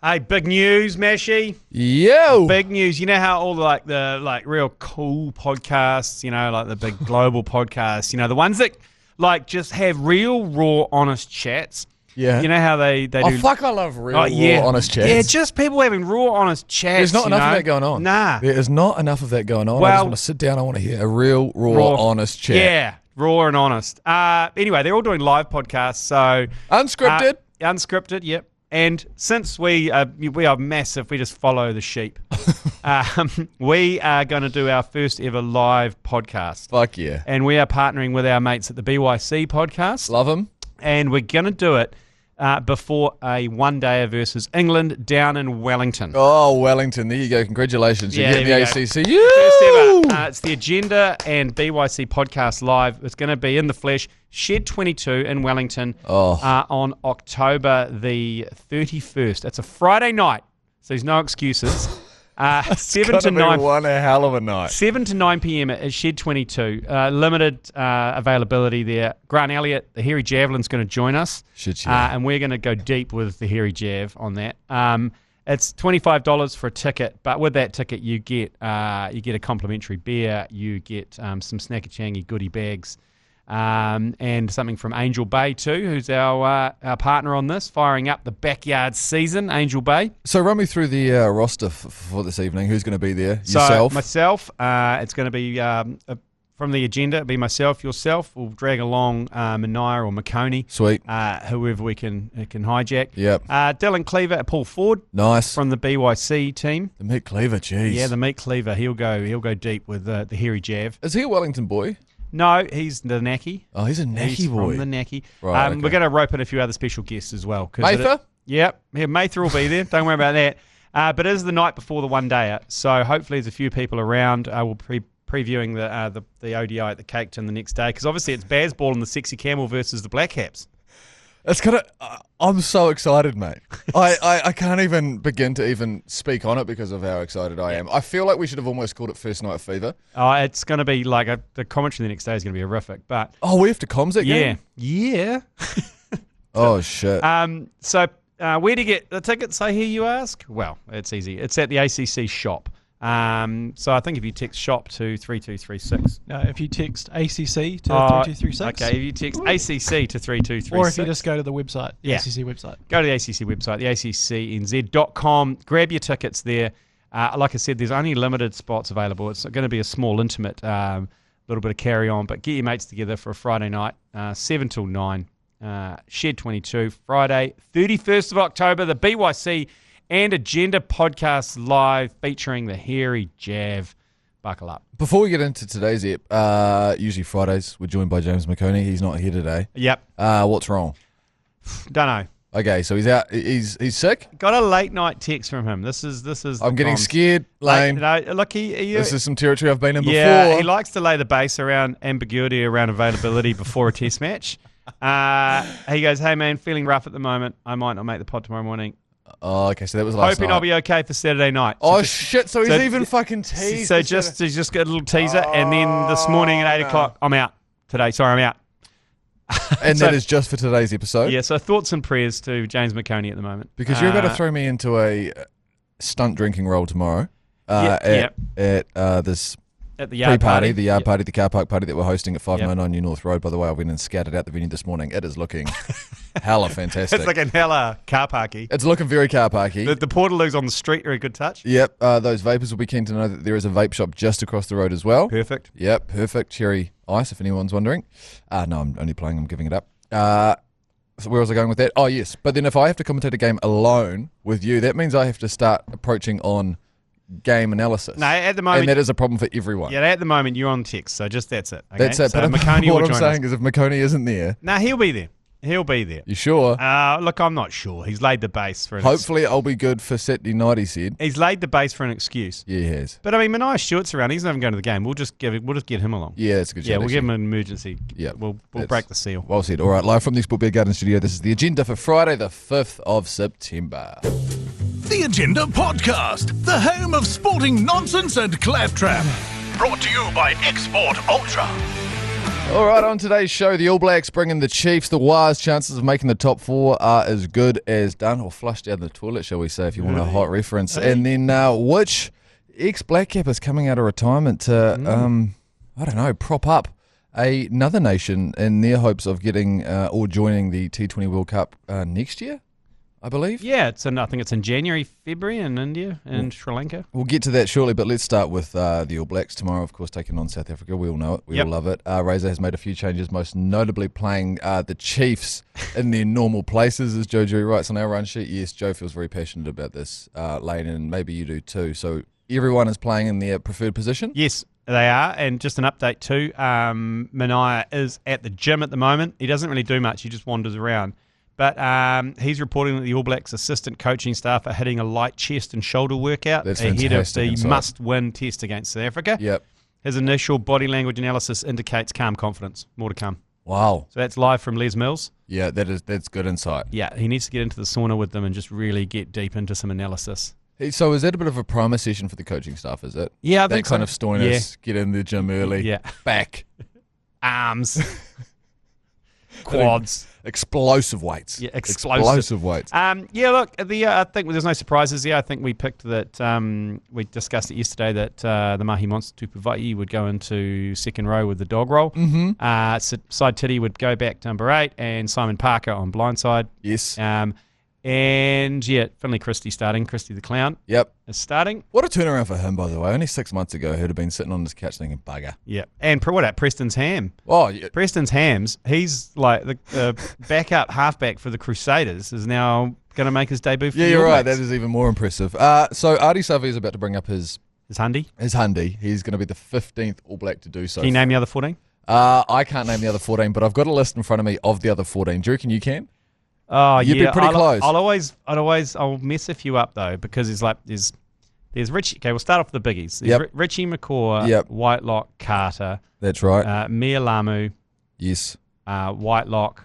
Hey, big news, Mashy. Yo! Big news. You know how all the real cool podcasts, like the big global podcasts, the ones that just have real, raw, honest chats. Yeah. You know how they do. Oh, fuck, I love real, raw, honest chats. Yeah, just people having raw, honest chats. There's not enough of that going on. Nah. There is not enough of that going on. Well, I just want to sit down. I want to hear a real, raw, honest chat. Yeah, raw and honest. Anyway, they're all doing live podcasts. So Unscripted. Unscripted, yep. And since we are massive, we just follow the sheep. We are going to do our first ever live podcast. Fuck yeah. And we are partnering with our mates at the BYC podcast. Love them. And we're going to do it before a one-dayer versus England down in Wellington. Oh, Wellington. There you go. Congratulations. You're getting the ACC. First ever. It's the Agenda and BYC podcast live. It's going to be in the flesh. Shed 22 in Wellington on October the 31st. It's a Friday night, so there's no excuses. 7 to 9. One a hell of a night. 7 to 9 p.m. at Shed 22. Limited availability there. Grant Elliott, the Hairy Javelin's going to join us. And we're going to go deep with the Hairy Jav on that. It's $25 for a ticket, but with that ticket you get a complimentary beer, you get some Snackachangy goodie bags, and something from Angel Bay too, who's our partner on this, firing up the backyard season, Angel Bay. So run me through the roster for this evening. Who's going to be there? Yourself? So myself, it's going to be from the Agenda. It'll be myself, yourself. We'll drag along Mania or McConey. Sweet. Whoever we can hijack. Yep. Dylan Cleaver, Paul Ford. Nice. From the BYC team. The meat cleaver, jeez. Yeah, the meat cleaver. He'll go deep with the Hairy Jav. Is he a Wellington boy? No, he's the Naki. Oh, he's a Naki boy. From the Naki. Right, okay. We're going to rope in a few other special guests as well. Mather? Yep. Yeah, Mather will be there. Don't worry about that. But it is the night before the one-dayer, so hopefully there's a few people around. We'll previewing the ODI at the Cake Tin the next day, because obviously it's Bazball and the Sexy Camel versus the Black Caps. It's kind of. I'm so excited, mate. I can't even begin to even speak on it because of how excited I am. I feel like we should have almost called it First Night Fever. Oh, it's going to be like the commentary the next day is going to be horrific. But we have to comms that game? Yeah. Oh, shit. So where to get the tickets, I hear you ask? Well, it's easy. It's at the ACC shop. So I think if you text shop to 3236. No, if you text ACC to 3236. Okay, if you text ACC to 3236. Or if you just go to the website, the ACC website. Go to the ACC website, theaccnz.com. Grab your tickets there. Like I said, there's only limited spots available. It's going to be a small, intimate little bit of carry-on, but get your mates together for a Friday night, 7 till 9. Shed 22, Friday, 31st of October, the BYC and Agenda podcast live featuring the Hairy Jav. Buckle up. Before we get into today's ep, usually Fridays, we're joined by James McConey. He's not here today. Yep. What's wrong? Don't know. Okay, so he's out. He's sick? Got a late night text from him. This is. I'm getting scared, Lane. Look, this is some territory I've been in before. before. He likes to lay the base around ambiguity, around availability before a test match. He goes, "Hey man, feeling rough at the moment. I might not make the pod tomorrow morning. Oh, okay, so that was last Hoping night. I'll be okay for Saturday night." So shit, so he's even fucking teased. So he's just got a little teaser, and then this morning at 8 o'clock, I'm out today. Sorry, I'm out. And that is just for today's episode? Yeah, so thoughts and prayers to James McConey at the moment. Because you're about to throw me into a stunt drinking role tomorrow at this at the yard pre-party, party. the yard party, the car park party that we're hosting at 599 New North Road. By the way, I went and scattered out the venue this morning. It is looking hella fantastic. It's like a hella car parky. It's looking very car parky. The Portaloos on the street are a good touch. Yep, those vapors will be keen to know that there is a vape shop just across the road as well. Perfect. Yep, perfect. Cherry ice, if anyone's wondering. No, I'm only playing. I'm giving it up. So where was I going with that? Oh, yes. But then if I have to commentate a game alone with you, that means I have to start approaching on game analysis. No, at the moment, and that is a problem for everyone. Yeah, at the moment you're on text, so just that's it. Okay? That's it. So but McConey what will I'm join saying us. is, if McConey isn't there, he'll be there. He'll be there. You sure? Look, I'm not sure. He's laid the base for. Hopefully, I'll be good for Saturday night. He said he's laid the base for an excuse. Yeah, he has. But I mean, Mania Stewart's around. He's not even going to the game. We'll just get him along. Yeah, that's a good. Yeah, we'll give him an emergency. Yeah, we'll break the seal. Well said. All right, live from the Sport Beer Garden Studio. This is the Agenda for Friday, the 5th of September. The Agenda Podcast, the home of sporting nonsense and claptrap. Brought to you by Export Ultra. All right, on today's show, the All Blacks bringing the Chiefs. The Wars' chances of making the top 4 are as good as done, or flushed down the toilet, shall we say, if you want a hot reference. And then which ex-Black Cap is coming out of retirement to, prop up another nation in their hopes of getting or joining the T20 World Cup next year, I believe. Yeah, I think it's in January, February in India and Sri Lanka. We'll get to that shortly, but let's start with the All Blacks tomorrow, of course, taking on South Africa. We all know it. We all love it. Razor has made a few changes, most notably playing the Chiefs in their normal places, as Joe Jury writes on our run sheet. Yes, Joe feels very passionate about this lane, and maybe you do too. So everyone is playing in their preferred position? Yes, they are. And just an update too, Mania is at the gym at the moment. He doesn't really do much. He just wanders around. But he's reporting that the All Blacks assistant coaching staff are hitting a light chest and shoulder workout ahead of the must-win test against South Africa. Yep. His initial body language analysis indicates calm confidence. More to come. Wow. So that's live from Les Mills. Yeah, that's good insight. Yeah, he needs to get into the sauna with them and just really get deep into some analysis. So is that a bit of a primer session for the coaching staff, is it? Yeah, I think that kind of storiness, get in the gym early, back. Arms. Quads. Explosive weights. Yeah, explosive weights. Look, I think there's no surprises here. I think we picked that, we discussed it yesterday, that the Mahi Monster Tupuvai would go into second row with the dog roll. Mm-hmm. Side Titty would go back to number 8, and Simon Parker on blindside. Yes. Finley Christie starting. Christie the Clown is starting. What a turnaround for him, by the way. Only 6 months ago, he'd have been sitting on his couch thinking, bugger. Yeah. And what about Preston's Ham? Oh, yeah. Preston's Hams, he's like the backup halfback for the Crusaders, is now going to make his debut for the you're All right. Blacks. That is even more impressive. So Ardie Savea is about to bring up his Hundy. He's going to be the 15th All Black to do so. Can you name the other 14? I can't name the other 14, but I've got a list in front of me of the other 14. Do you reckon you can? Oh, You'd be pretty close. I'll mess a few up though, because there's Richie. Okay, we'll start off with the biggies. There's Richie McCaw, Whitelock, Carter. That's right. Mia Lamu. Yes. Whitelock.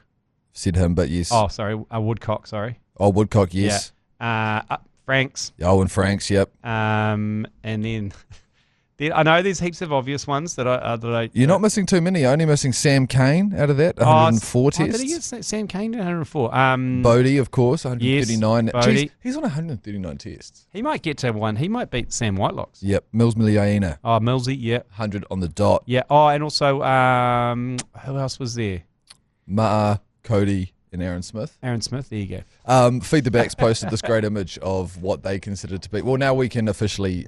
Said him, but yes. Oh, sorry. Woodcock. Sorry. Oh, Woodcock. Yes. Yeah. Franks. Oh, and Franks. Yep. And then. I know there's heaps of obvious ones that I You're not missing too many. You're only missing Sam Cane out of that, 104 tests. Did he get Sam Cane to 104? Bodie, of course, 139. Yes, Bodie. Jeez, he's on 139 tests. He might get to one. He might beat Sam Whitelocks. Yep. Mills Miliaina. Oh, Millsy, yeah. 100 on the dot. Yeah. Oh, and also, who else was there? Ma'a, Cody, and Aaron Smith. Aaron Smith, there you go. Feed the Backs posted this great image of what they consider to be. Well, now we can officially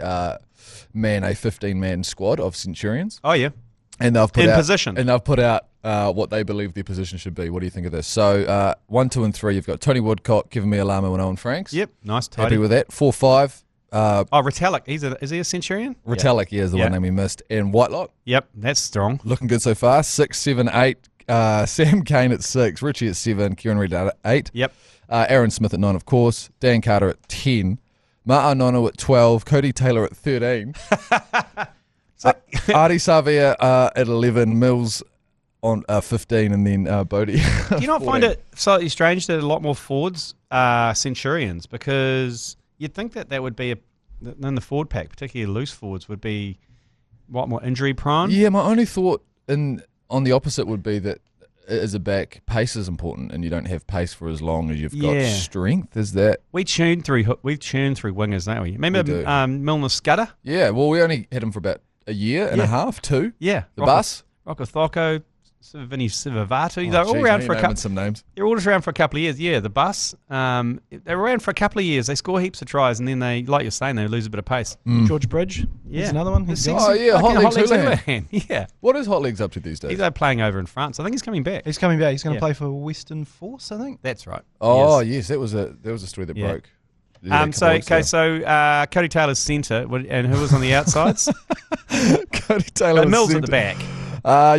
man a 15-man squad of Centurions. Oh, yeah. And they've put position. And they've put out what they believe their position should be. What do you think of this? So 1, 2, and 3, you've got Tony Woodcock, Kevin Mialama, and Owen Franks. Yep, nice. Tidy. Happy with that. 4, 5. Retallick. Is he a Centurion? Retallick, is the one name we missed. And Whitelock. Yep, that's strong. Looking good so far. 6, 7, 8. Sam Cane at 6. Richie at 7. Kieran Reid at 8. Yep. Aaron Smith at 9, of course. Dan Carter at 10. Ma'a Nono at 12. Cody Taylor at 13. Ardie Savea at 11. Mills on 15. And then Bodie. Do you not find it slightly strange that a lot more forwards are Centurions? Because you'd think that would be, in the forward pack, particularly loose forwards, would be, more injury prone? Yeah, my only thought on the opposite would be that as a back, pace is important, and you don't have pace for as long as you've got strength. Is that we churn through wingers, don't we? Remember Milner Scudder? Yeah, well, we only had him for about a year and a half, 2. Yeah, the bus, Rocco Thocco, Vinny Sivavatu. They're all around for a couple. Some names. They're all just around for a couple of years. Yeah, the bus. They were around for a couple of years. They score heaps of tries, and then they, like you're saying, they lose a bit of pace. George Bridge. He's another one. Hot Legs Hoolighan. Yeah. What is Hot Legs up to these days? He's playing over in France. I think he's coming back. He's coming back. He's going to play for Western Force, I think. That's right. Oh yes, that was a story that broke. Cody Taylor's centre, and who was on the outsides? Cody Taylor. Mills at the back.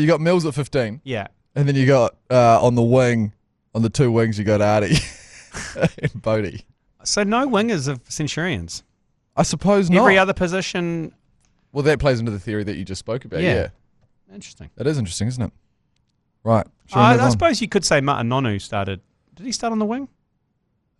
You got Mills at 15. Yeah. And then you got on the 2 wings, you got Ardie and Bodie. So no wingers of Centurions. I suppose not. Every other position. Well, that plays into the theory that you just spoke about. Yeah. Interesting. That is interesting, isn't it? Right. I suppose you could say Matanonu started. Did he start on the wing?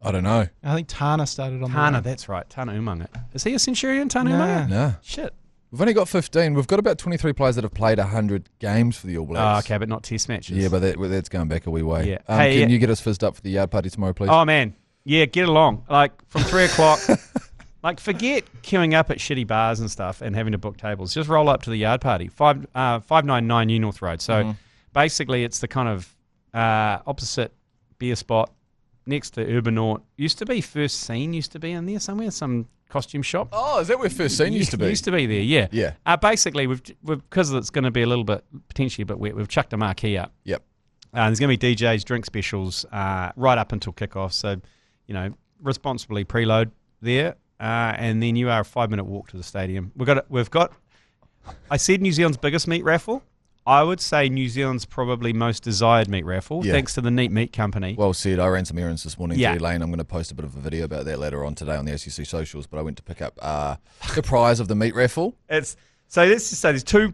I don't know. I think Tana started on the wing. Tana, that's right. Tana Umanga. Is he a Centurion, Tana Umanga? No. Shit. We've only got 15. We've got about 23 players that have played 100 games for the All Blacks. Oh, okay, but not test matches. Yeah, but that's going back a wee way. Yeah. Can you get us fizzed up for the yard party tomorrow, please? Oh, man. Yeah, get along. Like, from 3 o'clock, like, forget queuing up at shitty bars and stuff and having to book tables. Just roll up to the yard party, 599 New North Road. So, basically, it's the kind of opposite beer spot next to Urbanaut. Used to be First Scene, used to be in there somewhere, some costume shop. Oh, is that where First Scene used to be? Used to be there, yeah. Yeah. Basically, we've because it's going to be a little bit, potentially a bit wet, we've chucked a marquee up. Yep. There's going to be DJs, drink specials right up until kickoff. So, responsibly preload there. And then you are a 5-minute walk to the stadium. We've got. I said New Zealand's biggest meat raffle. I would say New Zealand's probably most desired meat raffle, thanks to the Neat Meat Company. Well said. I ran some errands this morning, G Lane. I'm going to post a bit of a video about that later on today on the ACC socials. But I went to pick up the prize of the meat raffle. Let's just say there's two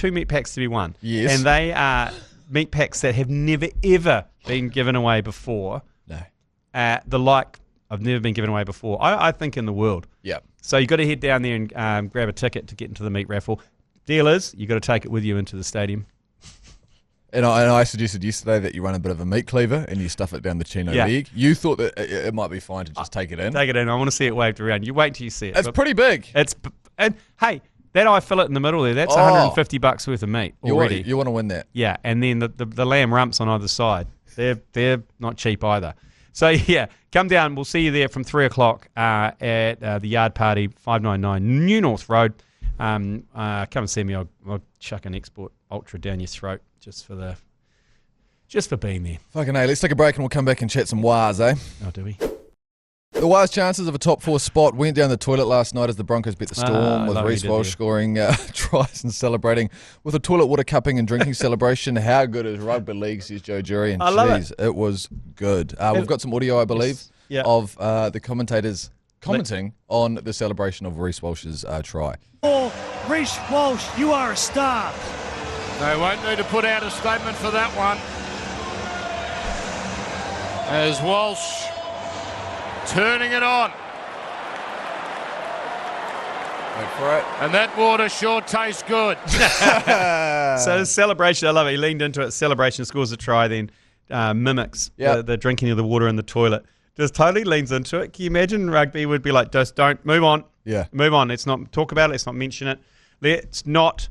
meat packs to be won. Yes, and they are meat packs that have never ever been given away before. No, the like I've never been given away before. I think in the world. Yeah. So you've got to head down there and grab a ticket to get into the meat raffle. Deal is, you've got to take it with you into the stadium. And I suggested yesterday that you run a bit of a meat cleaver and you stuff it down the chino leg. You thought that it might be fine to just take it in. Take it in. I want to see it waved around. You wait till you see it. It's pretty big. And hey, that eye fillet in the middle there, that's $150 worth of meat already. You want to win that. Yeah, and then the lamb rumps on either side. They're not cheap either. So, yeah, come down. We'll see you there from 3 o'clock at the Yard Party, 599 New North Road. Come and see me. I'll chuck an Export Ultra down your throat just for being there. Fucking A. Let's take a break and we'll come back and chat some wires, eh? Oh, do we? The Wires' chances of a top 4 spot went down the toilet last night as the Broncos beat the Storm with Reece Walsh scoring tries and celebrating with a toilet water cupping and drinking celebration. How good is rugby league, says Joe Jury. And geez, it was good. We've got some audio, I believe, of the commentators commenting on the celebration of Reece Walsh's try. Oh, Reece Walsh, you are a star. They won't need to put out a statement for that one. As Walsh turning it on. Wait for it. And that water sure tastes good. So the celebration, I love it. He leaned into it. Celebration, scores a try, then mimics the drinking of the water in the toilet. Just totally leans into it. Can you imagine rugby would be like, just don't, move on. Yeah. Move on. Let's not talk about it. Let's not mention it. Let's not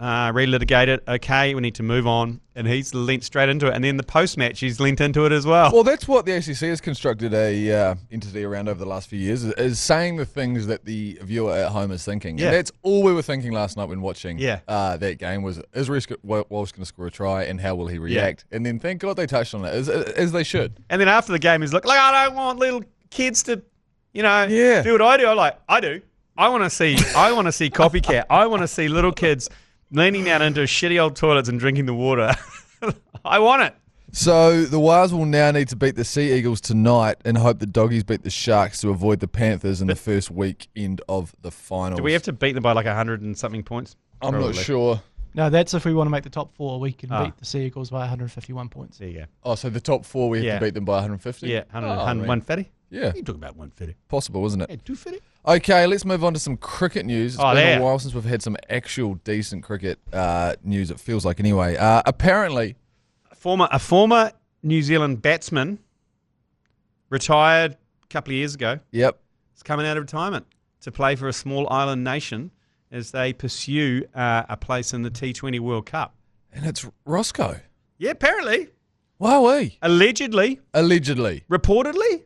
relitigate it. Okay, we need to move on. And he's leant straight into it. And then the post-match, he's leant into it as well. Well, that's what the ACC has constructed a entity around over the last few years, is saying the things that the viewer at home is thinking. Yeah. And that's all we were thinking last night when watching that game was, is Reece Walsh going to score a try and how will he react? Yeah. And then thank God they touched on it, as they should. And then after the game, he's like, I don't want little kids to, do what I do. I'm like, I do. I want to see copycat. I want to see little kids leaning down into shitty old toilets and drinking the water. I want it. So the Wires will now need to beat the Sea Eagles tonight and hope the Doggies beat the Sharks to avoid the Panthers in the first weekend of the finals. Do we have to beat them by like 100 and something points? I'm not sure. No, that's if we want to make the top 4. We can beat the Sea Eagles by 151 points. There you go. Oh, so the top 4 we have to beat them by 150? Yeah, 150. Yeah. You're talking about 150. Possible, isn't it? Yeah, 250. Okay, let's move on to some cricket news. It's been a while since we've had some actual decent cricket news, it feels like anyway. Apparently, a former New Zealand batsman retired a couple of years ago. Yep. Is coming out of retirement to play for a small island nation as they pursue a place in the T20 World Cup. And it's Roscoe. Yeah, apparently. Wowee. Allegedly. Reportedly.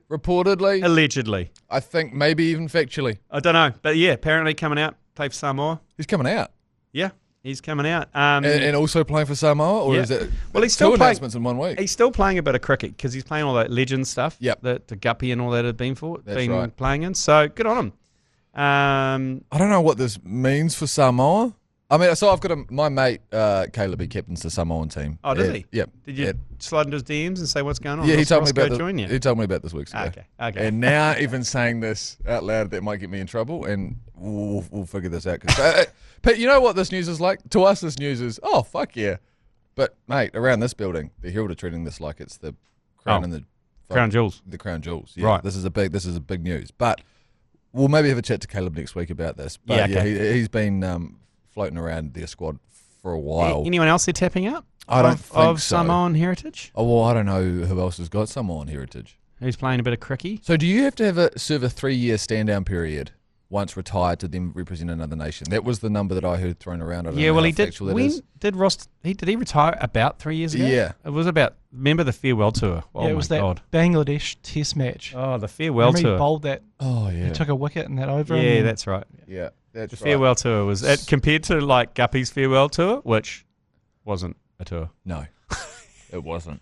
Allegedly. I think maybe even factually. I don't know. But yeah, apparently coming out, play for Samoa. He's coming out. Yeah, he's coming out. And also playing for Samoa? Or is it he's still two announcements in 1 week? He's still playing a bit of cricket because he's playing all that legend stuff. Yep. That the Guppy and all that have been right. playing in. So good on him. I don't know what this means for Samoa. I mean, so I've got my mate, Caleb, he captains the Samoan team. Oh, did he? Yep. Did you slide into his DMs and say what's going on? Yeah, he told me about join you? He told me about this week's ago. Okay. And now even saying this out loud, that might get me in trouble, and we'll figure this out. But you know what this news is like? To us, this news is, oh, fuck yeah. But, mate, around this building, the Herald are treating this like it's the crown and the Crown Jewels. The Crown Jewels. Yeah, right. This is a big news. But we'll maybe have a chat to Caleb next week about this. But Yeah, okay. he's been floating around their squad for a while. Anyone else they're tapping up? I don't think of so. Samoan heritage? Oh, well, I don't know who else has got Samoan heritage. Who's playing a bit of cricket? So do you have to serve a 3-year stand-down period once retired to then represent another nation? That was the number that I heard thrown around. I don't know Well, how he did. factual that When is. did Ross? Did he retire about 3 years ago? Yeah. It was about. Remember the farewell tour? Oh it was my that God. Bangladesh Test match. Oh, the farewell Remember he tour. bowled that. Oh, yeah. He took a wicket and that over. Yeah, and that's right. Yeah, that's The right. farewell tour was compared to like Guppy's farewell tour, which wasn't a tour. No, it wasn't.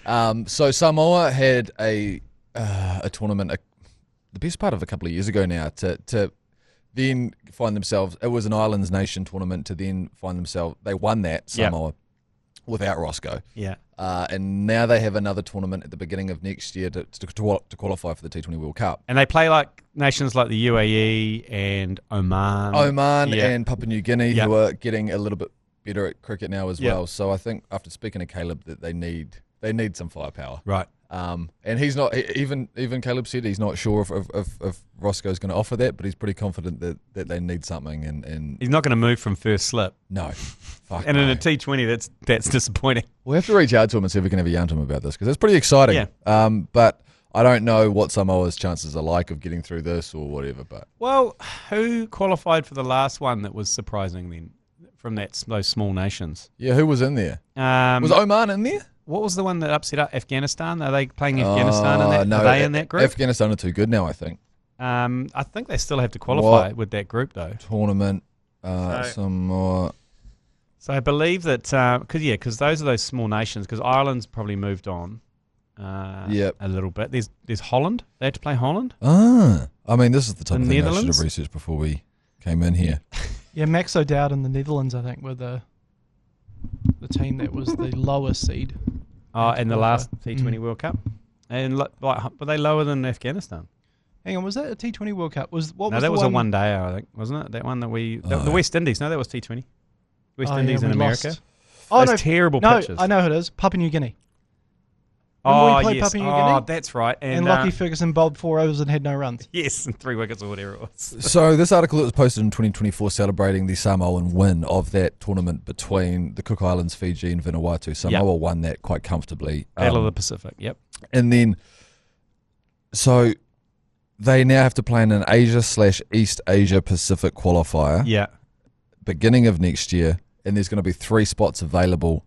So Samoa had a tournament, the best part of a couple of years ago now, to then find themselves. It was an islands nation tournament to then find themselves. They won that Samoa without Roscoe. Yeah. And now they have another tournament at the beginning of next year to qualify for the T20 World Cup. And they play like nations like the UAE and Oman. And Papua New Guinea, who are getting a little bit better at cricket now as well. So I think after speaking to Caleb that they need some firepower. Right. And he's not even Caleb said he's not sure if Roscoe's going to offer that, but he's pretty confident that they need something. And He's not going to move from first slip. no, fuck And no. in a T20, that's disappointing. We'll have to reach out to him and see if we can have a yarn to him about this because it's pretty exciting. Yeah. But I don't know what Samoa's chances are like of getting through this or whatever. But Well, who qualified for the last one that was surprising then from those small nations? yeah, who was in there? Was Oman in there? What was the one that upset up Afghanistan? Are they playing Afghanistan in that? No, Are they in that group? Afghanistan are too good now, I think. I think they still have to qualify with that group though. Tournament, some more. So I believe that because those are those small nations. Because Ireland's probably moved on. A little bit. There's Holland. They had to play Holland. I mean, this is the type The of thing I should Netherlands? have researched before we came in here. Yeah, Max O'Dowd in the Netherlands, I think, were the team that was the lower seed. In the last T20 World Cup, and were they lower than Afghanistan? Hang on, was that a T20 World Cup? No, that was a one-day, I think, wasn't it? That one that the West Indies. No, that was T20. West Indies in we America. lost. Oh, Those terrible no, pitches. I know who it is. Papua New Guinea. Remember we played yes. Papua New Guinea? Oh, that's right. And Lockie Ferguson bowled 4 overs and had no runs. Yes, and 3 wickets or whatever it was. So this article that was posted in 2024 celebrating the Samoan win of that tournament between the Cook Islands, Fiji and Vanuatu. Samoa won that quite comfortably. Battle of the Pacific, yep. And then, so they now have to play in an Asia/East Asia Pacific qualifier Yeah. beginning of next year, and there's going to be 3 spots available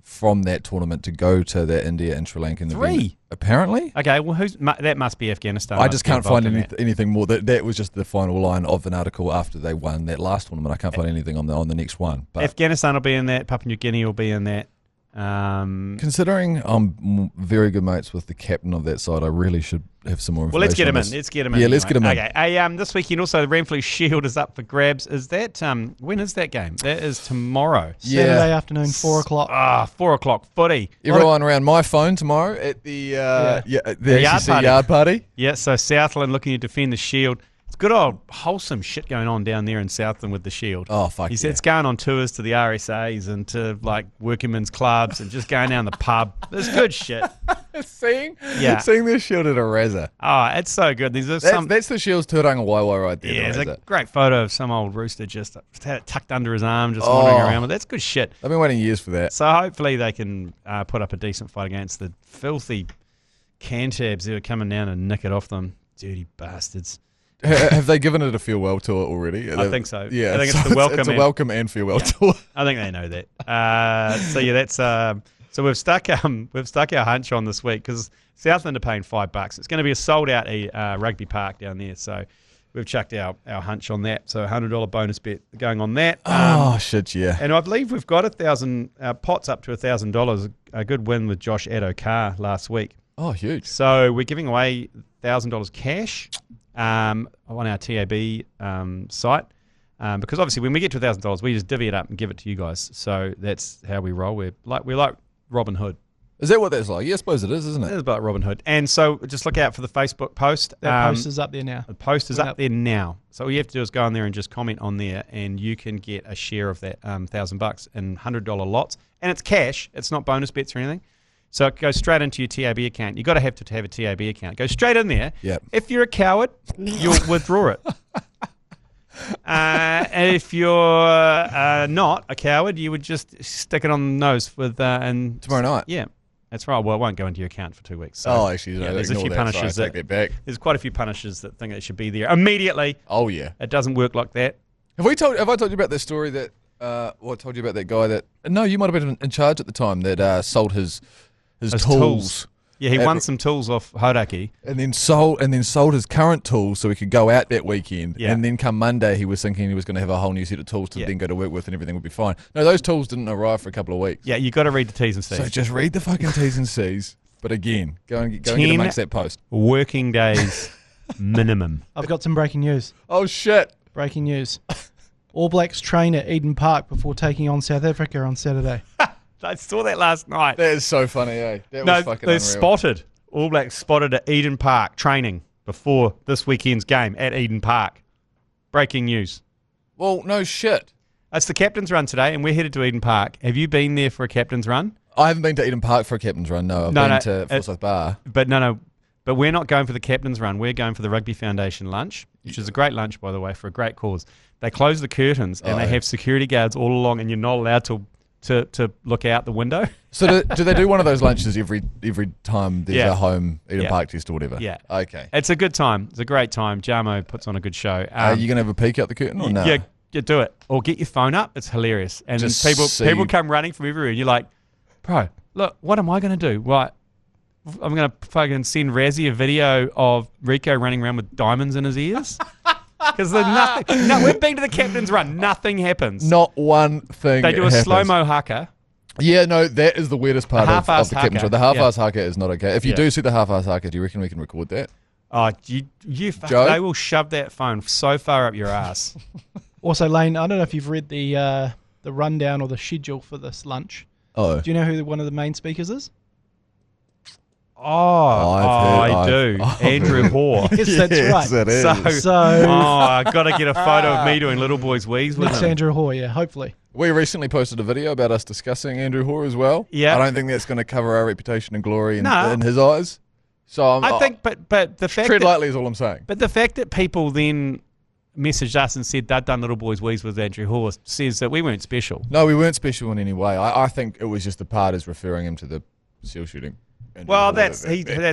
from that tournament to go to the India and Sri Lankan 3? event. Apparently. Okay, well, that must be Afghanistan. I just can't find that. anything more. That was just the final line of an article after they won that last tournament. I can't find anything on the next one. But Afghanistan will be in that. Papua New Guinea will be in that. considering I'm very good mates with the captain of that side, I really should have some more information. Well, let's get him on in. this. Let's get him in. Yeah, let's get him in. Okay. This weekend also the Renfrew Shield is up for grabs. Is that when is that game? That is tomorrow. Saturday afternoon, 4 o'clock. 4 o'clock footy. Everyone around my phone tomorrow at the The yard ACC party. yard party. Yeah. So Southland looking to defend the Shield. It's good old wholesome shit going on down there in Southland with the Shield. Oh, fuck He yeah. said it's going on tours to the RSAs and to like workingmen's clubs and just going down the pub. It's good shit. Seeing Yeah. this shield at a razor. Oh, it's so good. There's That's the Shield's Turanga Waiwai right there. yeah, the it's a razor. great photo of some old rooster just had it tucked under his arm, just wandering around. But that's good shit. I've been waiting years for that. So hopefully they can put up a decent fight against the filthy Cantabs who are coming down and nick it off them. Dirty bastards. Have they given it a farewell tour already? I think so. Yeah, I think it's the welcome. It's a welcome and farewell tour. I think they know that. So yeah, that's so we've stuck our hunch on this week because Southland are paying $5. It's going to be a sold out rugby park down there. So we've chucked our hunch on that. So $100 bonus bet going on that. Oh shit, yeah. And I believe we've got pots up to $1,000. A good win with Josh Addo-Carr last week. Oh, huge. So we're giving away $1,000 cash on our TAB site. Because obviously when we get to $1,000, we just divvy it up and give it to you guys. So that's how we roll. We're like Robin Hood. Is that what that's like? Yeah, I suppose it is, isn't It it? is about Robin Hood. And so just look out for the Facebook post. That post is up there now. The post is Coming up up. there now. So all you have to do is go on there and just comment on there, and you can get a share of that $1,000 in $100 lots. And it's cash. It's not bonus bets or anything. So it goes straight into your TAB account. You've got to have a TAB account. Go straight in there. Yep. If you're a coward, you'll withdraw it. And if you're not a coward, you would just stick it on the nose with and Tomorrow night. Yeah, that's right. Well, it won't go into your account for 2 weeks. So, Actually, no, there's a few punishers take that back. There's quite a few punishers that think it should be there immediately. Oh yeah, it doesn't work like that. Have I told you about that story that? I told you about that guy that. No, you might have been in charge at the time that sold his tools. Yeah, he won some tools off Hodaki. And then sold his current tools so he could go out that weekend. Yeah. And then come Monday, he was thinking he was going to have a whole new set of tools to then go to work with and everything would be fine. No, those tools didn't arrive for a couple of weeks. Yeah, you got to read the T's and C's. So just read the fucking T's and C's. But again, go and get amongst that post. Working days minimum. I've got some breaking news. Oh, shit. Breaking news. All Blacks train at Eden Park before taking on South Africa on Saturday. I saw that last night. That is so funny, eh? That was fucking they're unreal. spotted. All Blacks spotted at Eden Park training before this weekend's game at Eden Park. Breaking news. Well, no shit. It's the captain's run today, and we're headed to Eden Park. Have you been there for a captain's run? I haven't been to Eden Park for a captain's run, no. I've been to Forsyth Bar. But but we're not going for the captain's run. We're going for the Rugby Foundation lunch, which is a great lunch, by the way, for a great cause. They close the curtains, and they have security guards all along, and you're not allowed to look out the window. So do they do one of those lunches every time there's a home Eden Park test or whatever? Yeah. Okay. It's a good time. It's a great time. Jamo puts on a good show. Are you going to have a peek out the curtain or no? Yeah, you do it. Or get your phone up. It's hilarious. And Just people come running from everywhere. And you're like, bro, look, what am I going to do? Right. I'm going to fucking send Razzie a video of Rico running around with diamonds in his ears. Because there's nothing. No, we've been to the captain's run. Nothing happens. Not one thing. They do a slow-mo haka. Yeah, no, that is the weirdest part of the captain's run. The half-ass haka is not okay. If you do see the half-ass haka, do you reckon we can record that? Oh, Joe? They will shove that phone so far up your ass. Also, Lane, I don't know if you've read the rundown or the schedule for this lunch. Oh. Do you know who one of the main speakers is? I do. Andrew Hoare. Yes, that's right. It is. I got to get a photo of me doing Little Boys Wheeze with Next him. Andrew Hoare, yeah, hopefully. We recently posted a video about us discussing Andrew Hoare as well. Yeah. I don't think that's going to cover our reputation and glory in his eyes. So I think, but the fact tread lightly is all I'm saying. But the fact that people then messaged us and said they'd done Little Boys Wheeze with Andrew Hoare says that we weren't special. No, we weren't special in any way. I think it was just the part is referring him to the seal shooting. Well, that's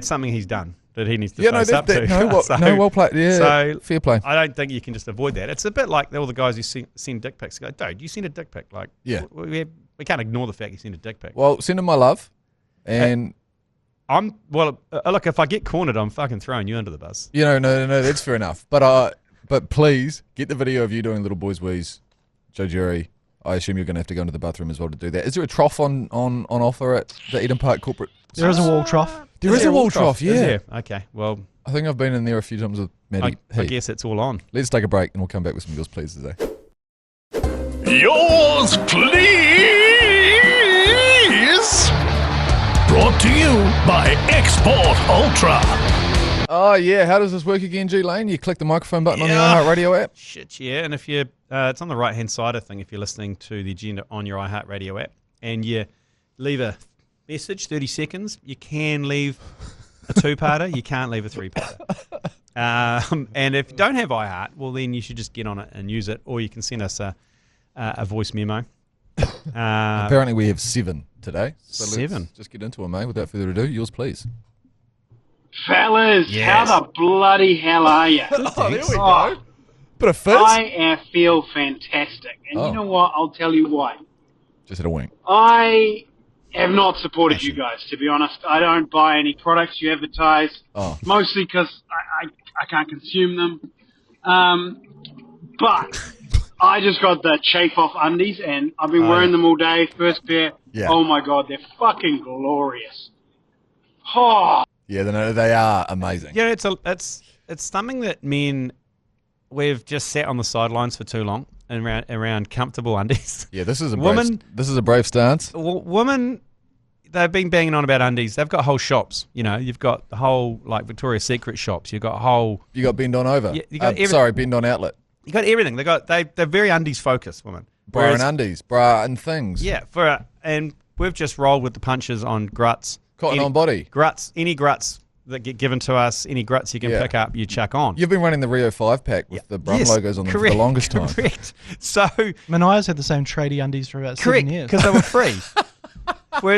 something he's done that he needs to face up to. Well played. Yeah, so fair play. I don't think you can just avoid that. It's a bit like all the guys who send dick pics. Go, dude, you send a dick pic. Like, we can't ignore the fact you send a dick pic. Well, send him my love, and look, if I get cornered, I'm fucking throwing you under the bus. No, that's fair enough. But please get the video of you doing Little Boys Wheeze, Joe Jury. I assume you're going to have to go into the bathroom as well to do that. Is there a trough on offer at the Eden Park corporate? There is a wall trough. There is a wall trough, yeah. Is there? Okay, well. I think I've been in there a few times with Maddie. I guess it's all on. Let's take a break and we'll come back with some Yours Please today. Yours Please! Brought to you by Export Ultra. Oh, yeah. How does this work again, G Lane? You click the microphone button on the iHeartradio app? Shit, yeah. And if you, it's on the right-hand side of thing if you're listening to the Agenda on your iHeartradio app, and you leave a message, 30 seconds, you can leave a two-parter, you can't leave a three-parter. And if you don't have iHeart, well, then you should just get on it and use it, or you can send us a voice memo. Apparently we have 7 today. So 7? Let's just get into it, mate. Without further ado, Yours Please. Fellas, how the bloody hell are you? There we go. Bit of fizz. I feel fantastic. And you know what? I'll tell you why. Just had a wink. I have not supported you guys, to be honest. I don't buy any products you advertise, mostly because I can't consume them. But I just got the chafe off undies, and I've been wearing them all day. First pair. Yeah. Oh, my God. They're fucking glorious. Oh. Yeah, they are amazing. Yeah, it's something that we've just sat on the sidelines for too long and around comfortable undies. Yeah, this is a brave stance. Women, they've been banging on about undies. They've got whole shops. You've got the whole Victoria's Secret shops. You've got You got Bend On Over. You got Bend On Outlet. You got everything. They're very undies focused, women. Bra and undies, bra and things. Yeah, and we've just rolled with the punches on Gruts Cotton on body. Gruts, any gruts that get given to us, any gruts you can pick up, you chuck on. You've been running the Rio 5 pack with the Brum logos on them for the longest time. Correct. So Mania's had the same tradie undies for about 7 years. because they were free.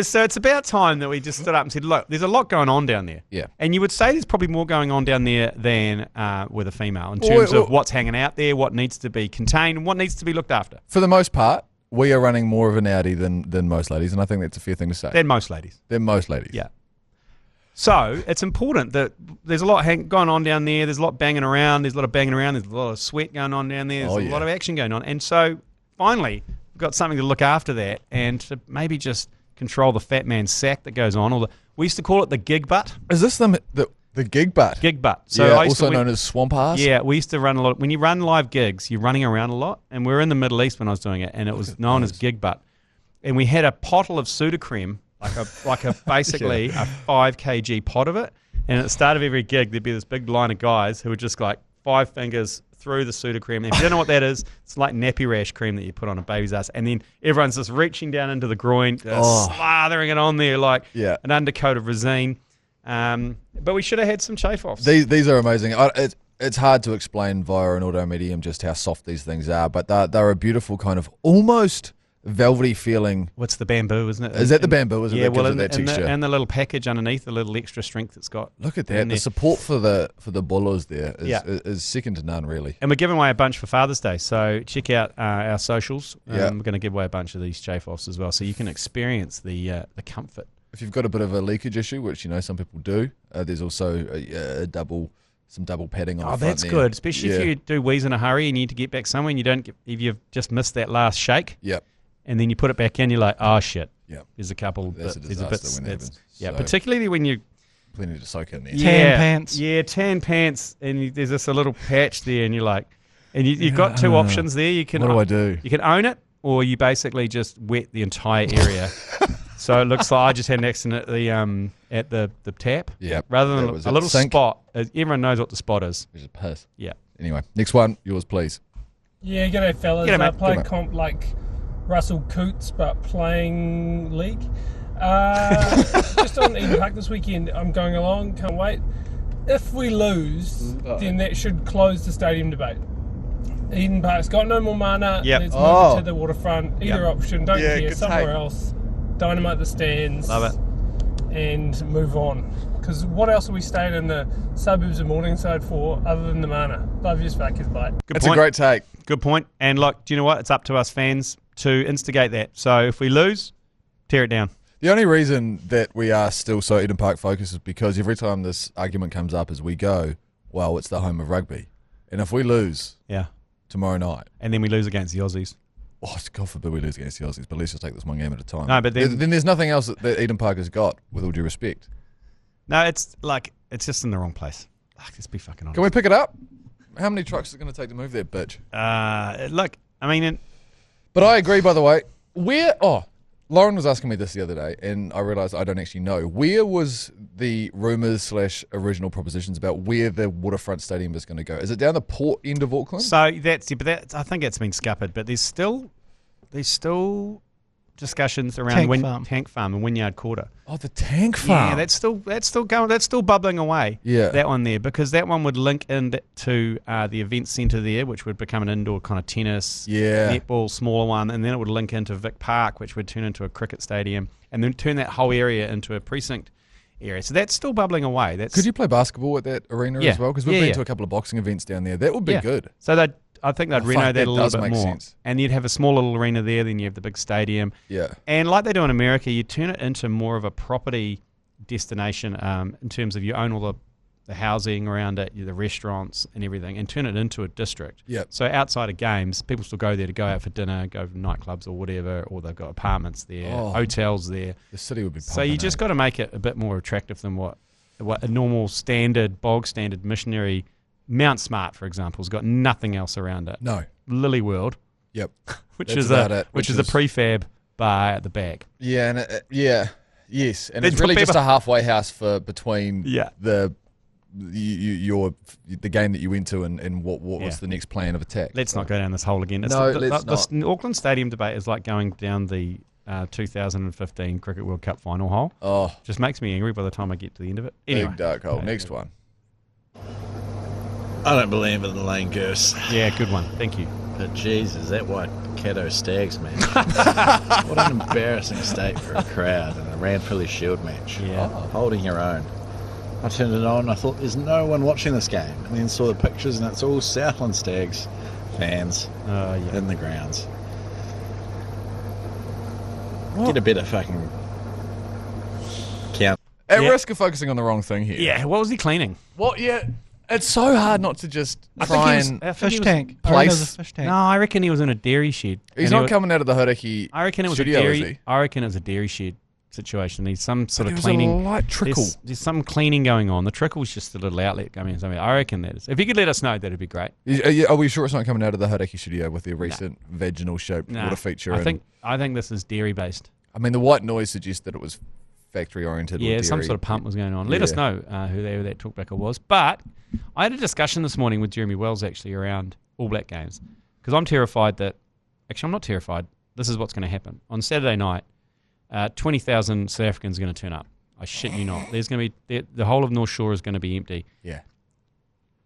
So it's about time that we just stood up and said, look, there's a lot going on down there. Yeah. And you would say there's probably more going on down there than with a female in terms of what's hanging out there, what needs to be contained, and what needs to be looked after. For the most part, we are running more of an Audi than most ladies, and I think that's a fair thing to say. Than most ladies. Yeah. So it's important that there's a lot going on down there. There's a lot banging around. There's a lot of banging around. There's a lot of sweat going on down there. There's a lot of action going on. And so finally, we've got something to look after that and to maybe just control the fat man's sack that goes on. We used to call it the gig butt. Is this the gig butt? Gig butt. So also known as swamp ass? Yeah, we used to run a lot. When you run live gigs, you're running around a lot. And we were in the Middle East when I was doing it, and it was known as gig butt. And we had a pottle of Sudocreme, like a basically a 5 kg pot of it. And at the start of every gig, there'd be this big line of guys who would just like 5 fingers through the Sudocreme. And if you don't know what that is, it's like nappy rash cream that you put on a baby's ass. And then everyone's just reaching down into the groin, slathering it on there like an undercoat of Resine. But we should have had some chafe-offs. These are amazing. It's hard to explain via an audio medium just how soft these things are, but they're a beautiful kind of almost velvety feeling. What's the bamboo, isn't it? Is that the bamboo? Isn't it? Well, that texture. And the little package underneath, the little extra strength it's got. Look at that. The support for the bullers there is second to none, really. And we're giving away a bunch for Father's Day, so check out our socials. We're going to give away a bunch of these chafe-offs as well, so you can experience the comfort. If you've got a bit of a leakage issue, which some people do, there's also some double padding on the front that's there. good, especially if you do wheeze in a hurry and you need to get back somewhere and if you've just missed that last shake. Yep. And then you put it back in, you're like, oh shit. Yep. There's a couple. That's a disaster when it happens. Yeah, particularly when you. Plenty to soak in there. Tan pants. Yeah, tan pants, and there's this a little patch there, and you're like, and you've got two options there. You can. What do I do? You can own it, or you basically just wet the entire area. So it looks like I just had an accident at the tap. Yeah. Rather than a little spot. Everyone knows what the spot is. It's a piss. Yeah. Anyway, next one, yours, please. Yeah, g'day fellas. G'day, mate. I play comp like Russell Coots, but playing league. Just on Eden Park this weekend, I'm going along, can't wait. If we lose, then that should close the stadium debate. Eden Park's got no more mana. Yep. Let's move it to the waterfront. Either option, don't care, good somewhere take. else. Dynamite the stands. Love it. And move on. Because what else are we staying in the suburbs of Morningside for other than the mana? Love you, fuckers, bye. That's a great take. Good point. And look, do you know what? It's up to us fans to instigate that. So if we lose, tear it down. The only reason that we are still so Eden Park focused is because every time this argument comes up is we go, well, it's the home of rugby. And if we lose tomorrow night. And then we lose against the Aussies. Oh, God forbid we lose against the Aussies, but let's just take this one game at a time. No, but then there's nothing else that Eden Park has got, with all due respect. No, it's just in the wrong place. Let's be fucking honest. Can we pick it up? How many trucks is it going to take to move that bitch? Look, I mean... But I agree, by the way. Lauren was asking me this the other day, and I realised I don't actually know. Where was the rumours / original propositions about where the waterfront stadium is going to go? Is it down the port end of Auckland? So I think it's been scuppered, but there's still discussions around Tank Farm and Wynyard Quarter. Oh, the Tank Farm. Yeah, that's still going. That's still bubbling away. Yeah, that one there, because that one would link into the event centre there, which would become an indoor kind of tennis, netball, smaller one, and then it would link into Vic Park, which would turn into a cricket stadium, and then turn that whole area into a precinct area. So that's still bubbling away. Could you play basketball at that arena as well? Because we've been to a couple of boxing events down there. That would be good. So I think they'd reno that a little bit more. Sense. And you'd have a small little arena there, then you have the big stadium. Yeah. And like they do in America, you turn it into more of a property destination in terms of you own all the housing around it, the restaurants and everything, and turn it into a district. Yeah. So outside of games, people still go there to go out for dinner, go to nightclubs or whatever, or they've got apartments there, hotels there. The city would be pumping. So you just got to make it a bit more attractive than what a normal bog standard missionary. Mount Smart, for example, has got nothing else around it. No. Lily World. Yep. which is a prefab bar at the back. Yeah, and yes, and it's really just a halfway house for between the game that you went to and what was the next plan of attack. Let's not go down this hole again. Let's not. The Auckland Stadium debate is like going down the 2015 Cricket World Cup final hole. Oh. Just makes me angry by the time I get to the end of it. Anyway. Big dark hole. Next one. I don't believe in the lane curse. Yeah, good one. Thank you. But Jesus, that white Caddo Stags match. What an embarrassing state for a crowd in a Ranfurly Shield match. Yeah. Holding your own. I turned it on, I thought there's no one watching this game. And then saw the pictures and it's all Southland Stags fans in the grounds. Get a better fucking count. At risk of focusing on the wrong thing here. Yeah, what was he cleaning? What? Yeah. It's so hard not to just try and fish tank. place. Fish tank. No, I reckon he was in a dairy shed. He's not coming out of the Hodaki. I reckon it was studio, a dairy. is he? I reckon it was a dairy shed situation. There's some sort of There was cleaning. a light trickle. There's some cleaning going on. The trickle's just a little outlet coming in. I reckon that is. If you could let us know, that'd be great. Are we sure it's not coming out of the Hodaki studio with their recent vaginal shaped water feature? I think this is dairy based. I mean, the white noise suggests that it was factory oriented. Yeah, some sort of pump was going on. Let us know who that talkbacker was. But I had a discussion this morning with Jeremy Wells actually around All Black games because I'm terrified that. Actually, I'm not terrified. This is what's going to happen on Saturday night. 20,000 South Africans are going to turn up. I shit you not. There's going to be the whole of North Shore is going to be empty. Yeah,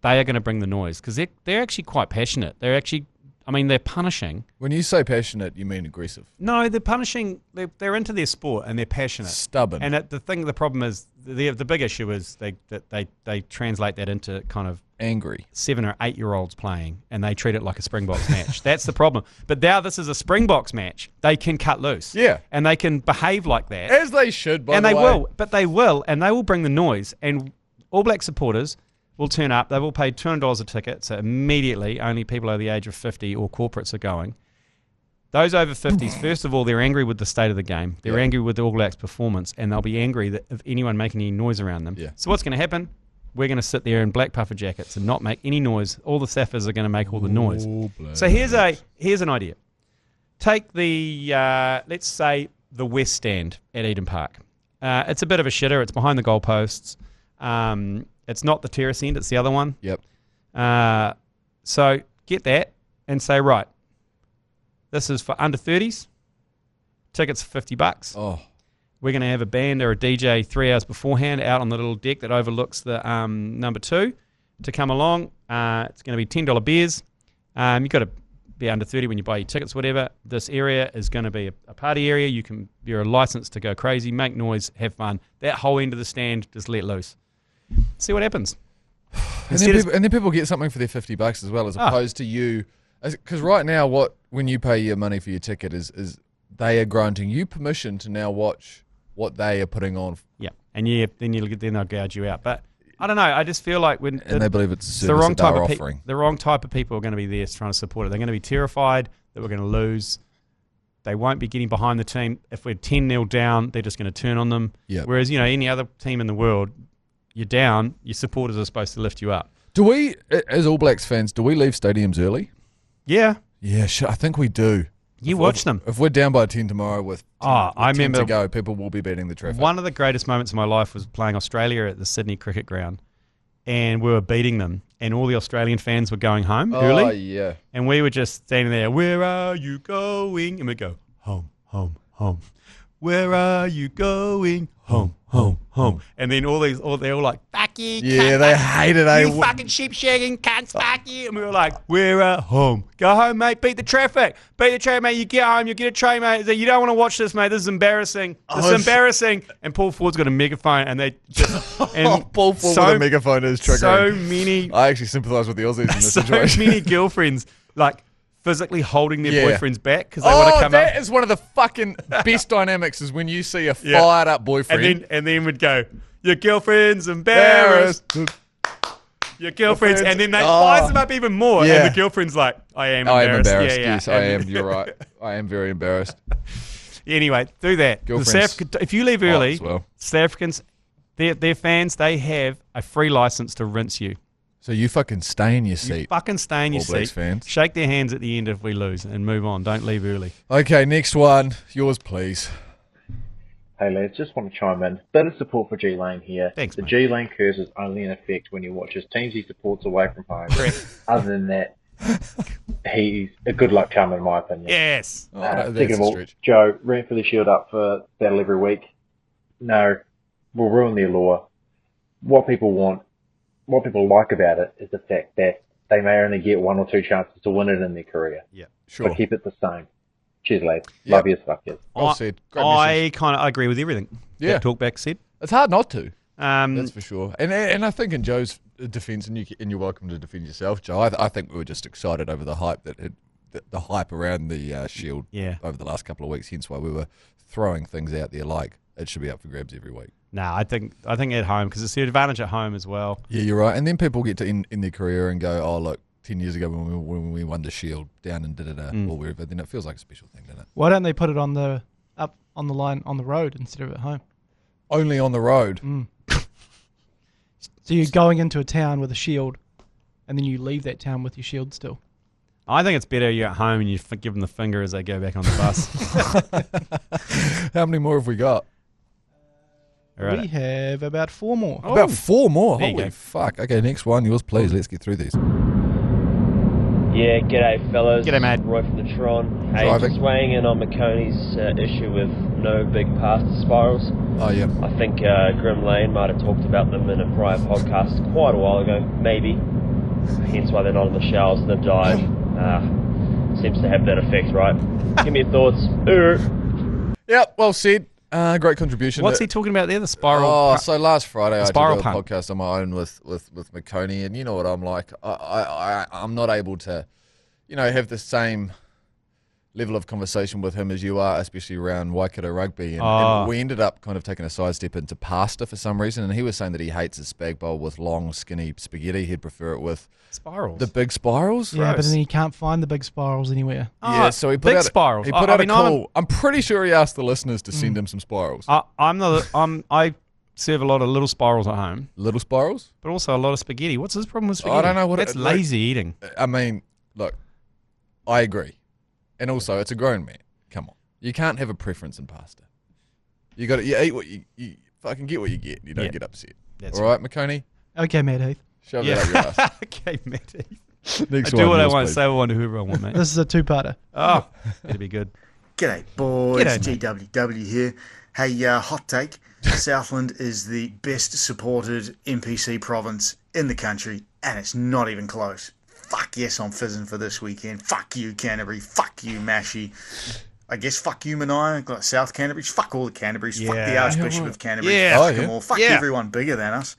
they are going to bring the noise because they're actually quite passionate. They're actually. I mean, they're punishing. When you say passionate, you mean aggressive? No, they're punishing. They're into their sport and they're passionate, stubborn. And the problem is the big issue is they translate that into kind of angry 7 or 8 year olds playing, and they treat it like a Springboks match. That's the problem. But now this is a Springboks match. They can cut loose. Yeah, and they can behave like that, as they should. By and the they way. will. But they will, and they will bring the noise. And All Black supporters will turn up. They will pay $200 a ticket, so immediately only people over the age of 50 or corporates are going. Those over 50s, first of all, they're angry with the state of the game. They're angry with the All Blacks' performance, and they'll be angry that if anyone making any noise around them. Yeah. So what's going to happen? We're going to sit there in black puffer jackets and not make any noise. All the Saffers are going to make all the noise. So here's an idea. Take the, let's say, the West Stand at Eden Park. It's a bit of a shitter. It's behind the goalposts. It's not the terrace end, it's the other one. Yep. So get that and say, right, this is for under 30s. Tickets for $50. Oh. We're going to have a band or a DJ 3 hours beforehand out on the little deck that overlooks the number 2 to come along. It's going to be $10 beers. You've got to be under 30 when you buy your tickets, whatever. This area is going to be a party area. You're licensed to go crazy, make noise, have fun. That whole end of the stand, just let loose. See what happens. And then people get something for their $50 as well, as opposed to you. Because right now, when you pay your money for your ticket is they are granting you permission to now watch what they are putting on. Yeah, and then they'll gouge you out. But I don't know. I just feel like they believe it's a service the wrong type they're of offering. The wrong type of people are going to be there trying to support it. They're going to be terrified that we're going to lose. They won't be getting behind the team. If we're 10-0 down, they're just going to turn on them. Yep. Whereas any other team in the world, you're down, your supporters are supposed to lift you up. Do we, as All Blacks fans, do we leave stadiums early? Yeah. Yeah, I think we do. You watch them. If we're down by 10 tomorrow with 10 remember to go, people will be beating the traffic. One of the greatest moments of my life was playing Australia at the Sydney Cricket Ground, and we were beating them, and all the Australian fans were going home early. Oh, yeah. And we were just standing there, where are you going? And we'd go, home, home, home. Where are you going? Home, home, home. And then they're all like, fuck you. Yeah, they hated it. You fucking sheep shagging cunts, fuck you. And we were like, we're at home. Go home, mate. Beat the traffic. Beat the traffic, mate. You get home. You get a train, mate. You don't want to watch this, mate. This is embarrassing. This is embarrassing. And Paul Ford's got a megaphone, and they just... Paul Ford with a megaphone is triggering. So many... I actually sympathise with the Aussies in this situation. So many girlfriends, like... physically holding their boyfriends back because they want to come up. That is one of the fucking best dynamics is when you see a fired up boyfriend. And then would go, your girlfriend's embarrassed. Your girlfriend's, and then they fires them up even more. Yeah. And the girlfriend's like, I am embarrassed. Yes, I am. You're right. I am very embarrassed. Anyway, do that. If you leave early, South Africans, their fans, they have a free license to rinse you. So you fucking stay in your seat. You fucking stay in your seat. Fans. Shake their hands at the end if we lose and move on. Don't leave early. Okay, next one. Yours, please. Hey lads, just want to chime in. Bit of support for G Lane here. Thanks, the mate. G Lane curse is only in effect when you watch his teams he supports away from home. Other than that, He's a good luck charm in my opinion. Yes. Second of all, Joe, ran for the Shield up for battle every week. No, we'll ruin the allure. What people want, what people like about it is the fact that they may only get 1 or 2 chances to win it in their career. Yeah, sure. But keep it the same. Cheers, lads. Yep. Love you as fuck, yes. Well said. I agree with everything. Yeah. Talkback said. It's hard not to. That's for sure. And I think in Joe's defence, and you're welcome to defend yourself, Joe. I think we were just excited over the hype the hype around the Shield over the last couple of weeks. Hence why we were throwing things out there like it should be up for grabs every week. No, I think at home because it's the advantage at home as well. Yeah, you're right. And then people get to in their career and go, oh look, 10 years ago when we won the Shield down in or wherever, then it feels like a special thing, doesn't it? Why don't they put it on the line on the road instead of at home? Only on the road. So you're going into a town with a shield, and then you leave that town with your shield still. I think it's better you're at home and you give them the finger as they go back on the bus. How many more have we got? We have about 4 more. Oh, about 4 more? Holy fuck. Okay, next one. Yours, please. Let's get through these. Yeah, g'day fellas. G'day, mate. Roy from the Tron. Hey, just weighing in on McConey's issue with no big pasta spirals. Oh, yeah. I think Grim Lane might have talked about them in a prior podcast quite a while ago, maybe. Hence why they're not on the shelves and they've died. Seems to have that effect, right? Give me your thoughts. Yep, well said. Great contribution. What's he talking about there? The spiral? Oh, so last Friday I did a podcast on my own with McConey, and you know what I'm like. I'm not able to, have the same level of conversation with him as you are, especially around Waikato rugby. And we ended up kind of taking a sidestep into pasta for some reason, and he was saying that he hates a spag bowl with long, skinny spaghetti. He'd prefer it with spirals. The big spirals? Yeah, but then you can't find the big spirals anywhere. Yeah, so he put out spirals. He put out a call. I'm pretty sure he asked the listeners to send him some spirals. I serve a lot of little spirals at home. Little spirals? But also a lot of spaghetti. What's his problem with spaghetti? I don't know what That's lazy eating. I mean, look, I agree. And also, it's a grown man. Come on. You can't have a preference in pasta. You eat what you fucking get what you get. You don't get upset. That's all right, McConey? Okay, Matt Heath. Shove that up your ass. Okay, Matt Heath. Next I do what I want, say what I want to whoever I want, mate. This is a 2-parter. Oh, it'll be good. G'day, boys. GWW here. Hey, hot take. Southland is the best supported NPC province in the country, and it's not even close. Fuck yes, I'm fizzing for this weekend. Fuck you, Canterbury. Fuck you, Mashy. I guess fuck you, Manai. Got South Canterbury. Fuck all the Canterburys. Fuck the Archbishop of Canterbury. Fuck them all. Fuck everyone bigger than us.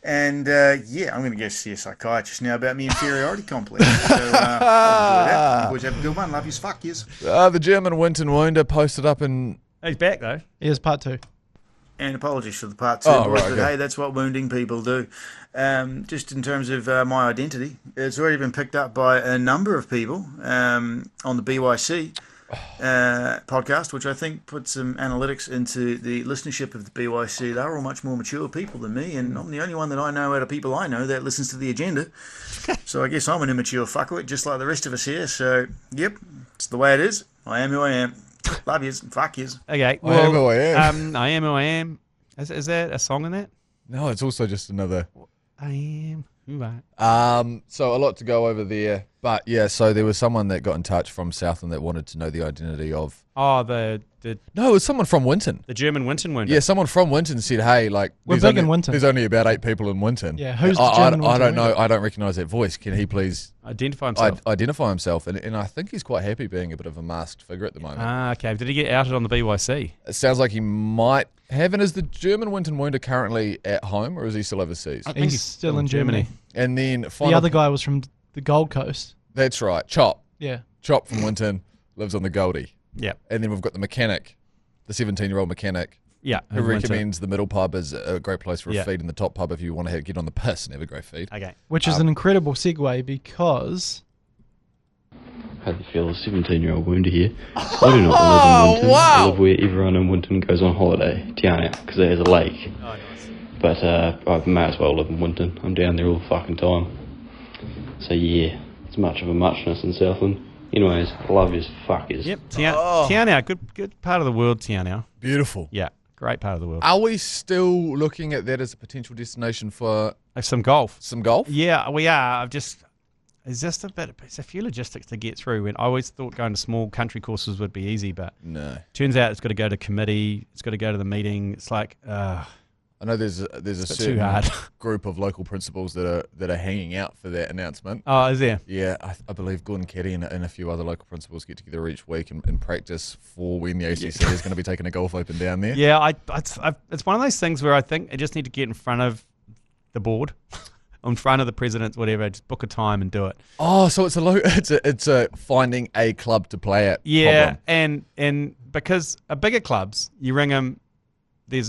And, I'm going to go see a psychiatrist now about my inferiority complex. So, I'll enjoy that. Boys, have a good one. Love yous. Fuck yous. The German Winton Wounder posted up in... He's back, though. Here's part 2. And apologies for the part 2, boys, but hey, that's what wounding people do. Just in terms of my identity, it's already been picked up by a number of people on the BYC podcast, which I think puts some analytics into the listenership of the BYC. They're all much more mature people than me, and I'm the only one that I know out of people I know that listens to the agenda. So I guess I'm an immature fuckwit, just like the rest of us here. So, yep, it's the way it is. I am who I am. Love yous. Fuck yous. Okay. Well, I am who I am. I am who I am. Is there a song in that? No, it's also just another... I am who I am. So a lot to go over there. But, yeah, so there was someone that got in touch from Southland that wanted to know the identity of... Oh, the No, it was someone from Winton. The German Winton Wounder. Yeah, someone from Winton said, hey, like... We're big in Winton. There's only about 8 people in Winton. Yeah, who's the German I don't know. I don't recognise that voice. Can he please... Identify himself. And I think he's quite happy being a bit of a masked figure at the moment. Okay. Did he get outed on the BYC? It sounds like he might have. And is the German Winton Wounder currently at home or is he still overseas? I think he's still in Germany. And then... The other guy was from the Gold Coast. That's right. Chop. Yeah. Chop from Winton lives on the Goldie. Yeah. And then we've got the mechanic, the 17-year-old mechanic. Yeah. Who recommends the middle pub as a great place for a feed and the top pub if you want to get on the piss and have a great feed. Okay. Which is an incredible segue because... How do you feel? A 17-year-old Wounder here. I do not live in Winton. I live where everyone in Winton goes on holiday, Tiana, because it has a lake. Oh, nice. But I may as well live in Winton. I'm down there all the fucking time. So yeah, it's much of a muchness in Southland. Anyways, love is fuckers. Yep, Tiana, good part of the world, Tiana. Beautiful. Yeah, great part of the world. Are we still looking at that as a potential destination for some golf? Some golf? Yeah, we are. It's just it's a few logistics to get through. And I always thought going to small country courses would be easy, but no. Turns out it's got to go to committee. It's got to go to the meeting. It's like, I know there's a certain group of local principals that are hanging out for that announcement. Oh, is there? Yeah, I believe Gordon Caddie and a few other local principals get together each week and practice for when the ACC is going to be taking a golf open down there. Yeah, it's one of those things where I think I just need to get in front of the board. In front of the presidents, whatever, just book a time and do it. Oh, so it's a finding a club to play at. Yeah, problem. and because bigger clubs, you ring them, they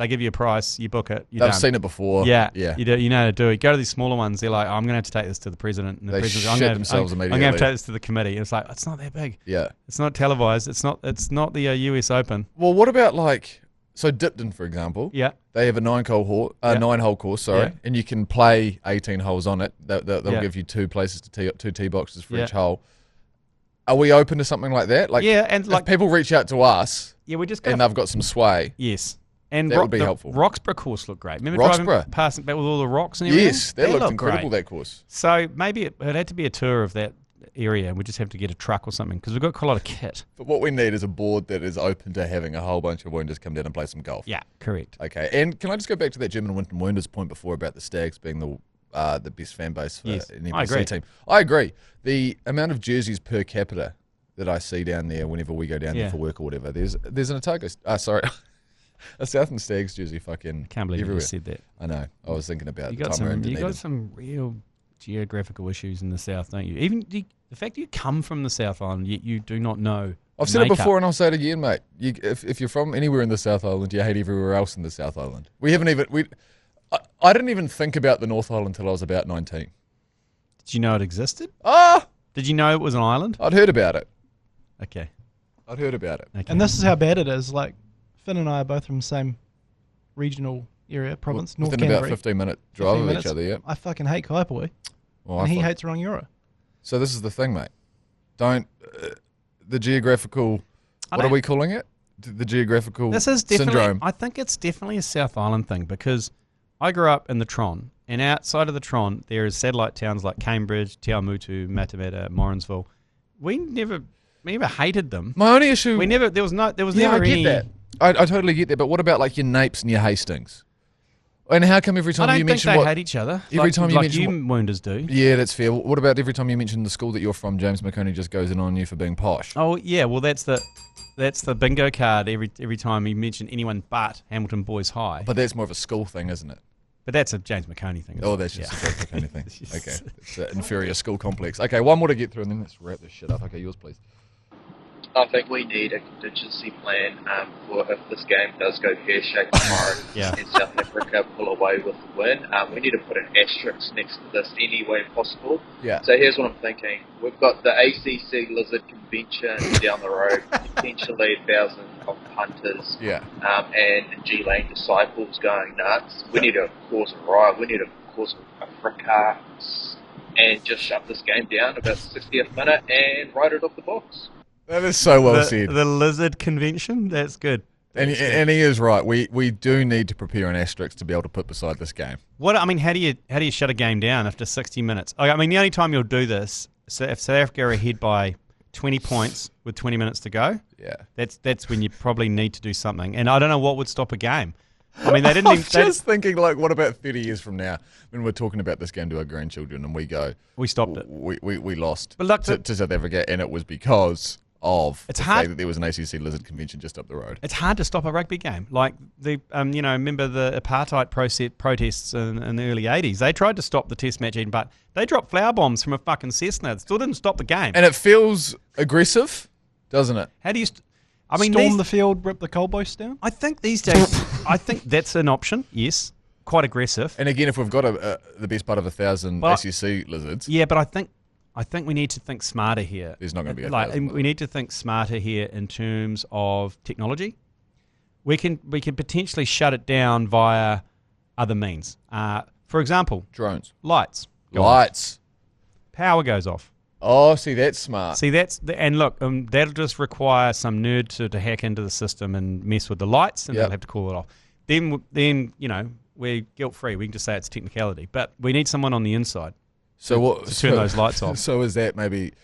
give you a price, you book it. They've seen it before. Yeah, you know how to do it. Go to these smaller ones, they're like, I'm going to have to take this to the president. And they shit themselves immediately. I'm going to have to take this to the committee. And it's like, it's not that big. Yeah, it's not televised. It's not the US Open. Well, what about so Dipton, for example? Yeah. They have a 9-hole course, and you can play 18 holes on it. They'll give you 2 places to two tee boxes for each hole. Are we open to something like that? And if people reach out to us, we just and they've got some sway. Yes. And that would be helpful. Roxburgh course looked great. Remember Roxburgh passing back with all the rocks and everything? Yes, that looked incredible, that course. So maybe it had to be a tour of that area. We just have to get a truck or something because we've got quite a lot of kit. But what we need is a board that is open to having a whole bunch of wounders come down and play some golf. Yeah, correct. Okay, and can I just go back to that German Winton Wounders point before about the Stags being the best fan base for an NPC team? I agree. The amount of jerseys per capita that I see down there whenever we go down there for work or whatever, there's an Otago, a Southern Stags jersey fucking I can't believe everywhere. you said that. I know. I was thinking about you the time around You got some real geographical issues in the South, don't you? Even the fact you come from the South Island, yet you do not know. I've said it before and I'll say it again, mate. If you're from anywhere in the South Island, you hate everywhere else in the South Island. I didn't even think about the North Island until I was about 19. Did you know it existed? Ah! Did you know it was an island? I'd heard about it. Okay. I'd heard about it. Okay. And this is how bad it is. Like, Finn and I are both from the same regional area, province, North Within Canterbury. about 15-minute drive of each other, yeah. I fucking hate Kaiapoi. And he hates Rangiora. So this is the thing, mate. Don't... the geographical... What are we calling it? The geographical this is definitely, syndrome. I think it's definitely a South Island thing because I grew up in the Tron, and outside of the Tron, there is satellite towns like Cambridge, Te Awamutu, Matamata, Morrinsville. We never hated them. My only issue... There was never any... that. I totally get that, but what about like your Napes and your Hastings? And how come every time you mention I don't think they hate each other. Every time you mention you wounders do. Yeah, that's fair. What about every time you mention the school that you're from, James McConey just goes in on you for being posh? Oh yeah, well that's the bingo card every time you mention anyone but Hamilton Boys High. But that's more of a school thing, isn't it? But that's a James McConey thing. Oh, that's just a James McConey thing. Okay, it's an inferior school complex. Okay, one more to get through, and then let's wrap this shit up. Okay, yours, please. I think we need a contingency plan for if this game does go pear-shaped tomorrow and South Africa pull away with the win. We need to put an asterisk next to this any way possible. Yeah. So here's what I'm thinking. We've got the ACC Lizard Convention down the road, potentially 1,000 of punters and G Lane disciples going nuts. We need to cause a riot. We need to cause a fracas and just shut this game down about the 60th minute and write it off the books. That is so well said. The Lizard Convention? That's good. And he is right. We do need to prepare an asterisk to be able to put beside this game. How do you shut a game down after 60 minutes? I mean, the only time you'll do this, so if South Africa are ahead by 20 points with 20 minutes to go, that's when you probably need to do something. And I don't know what would stop a game. I mean, they didn't. I'm just thinking, like, what about 30 years from now when we're talking about this game to our grandchildren and we go, we stopped it. We lost to South Africa, and it was because of it's the hard fact that there was an ACC Lizard Convention just up the road. It's hard to stop a rugby game. Like remember the apartheid protests in the early 80s? They tried to stop the Test match, but they dropped flower bombs from a fucking Cessna. It still didn't stop the game. And it feels aggressive, doesn't it? How do you? Storm the field, rip the coal boats down? I think these days, I think that's an option. Yes, quite aggressive. And again, if we've got the best part of 1,000 ACC lizards, yeah, but I think we need to think smarter here. There's not going to be 1,000. We need to think smarter here in terms of technology. We can potentially shut it down via other means. For example, drones, lights, power goes off. Oh, see, that's smart. And look, that'll just require some nerd to hack into the system and mess with the lights, and they'll have to call it off. Then we're guilt free. We can just say it's technicality, but we need someone on the inside. So what? To turn those lights off. So is that maybe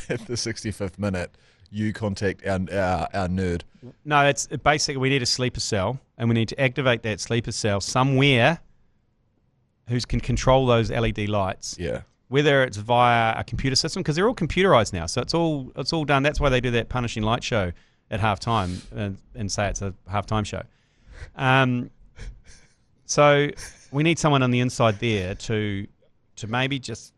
at the 65th minute you contact our nerd? No, it's basically we need a sleeper cell, and we need to activate that sleeper cell somewhere. Who can control those LED lights? Yeah. Whether it's via a computer system, because they're all computerized now, so it's all done. That's why they do that punishing light show at halftime and say it's a halftime show. So we need someone on the inside there to maybe just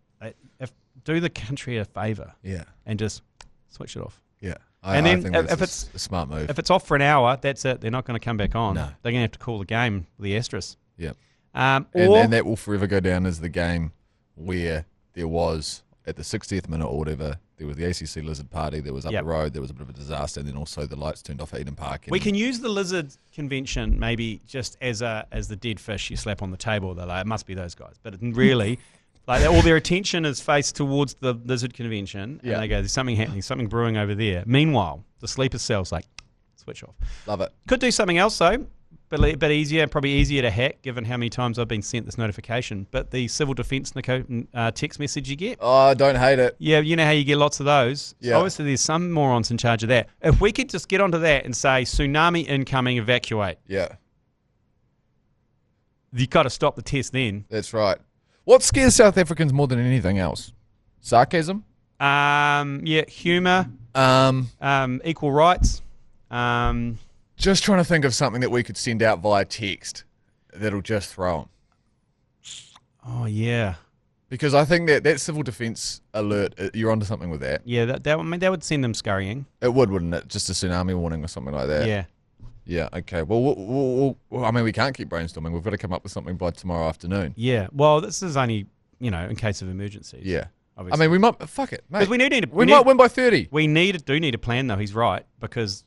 do the country a favour. Yeah. And just switch it off. Yeah. And then if it's a smart move. If it's off for an hour, that's it. They're not going to come back on. No. They're going to have to call the game the asterisk. Yep. And that will forever go down as the game where there was, at the 60th minute or whatever, there was the ACC Lizard Party, there was up the road, there was a bit of a disaster, and then also the lights turned off at Eden Park. We can use the Lizard convention maybe just as the dead fish you slap on the table. They're like, it must be those guys. But really, like all their attention is faced towards the Lizard convention, and they go, there's something happening, something brewing over there. Meanwhile, the sleeper cell's like, switch off. Love it. Could do something else, though. But a bit easier, probably easier to hack, given how many times I've been sent this notification. But the civil defence text message you get. Oh, I don't hate it. Yeah, you know how you get lots of those. Yeah. So obviously, there's some morons in charge of that. If we could just get onto that and say, tsunami incoming, evacuate. Yeah. You've got to stop the test then. That's right. What scares South Africans more than anything else? Sarcasm? Yeah, humour. Equal rights. Just trying to think of something that we could send out via text that'll just throw them. Oh, yeah. Because I think that civil defence alert, you're onto something with that. Yeah, that would send them scurrying. It would, wouldn't it? Just a tsunami warning or something like that. Yeah. Yeah, okay. Well, I mean, we can't keep brainstorming. We've got to come up with something by tomorrow afternoon. Yeah. Well, this is only, in case of emergencies. Yeah. Obviously. I mean, we might, fuck it, mate. We might win by 30. We do need a plan, though. He's right, because,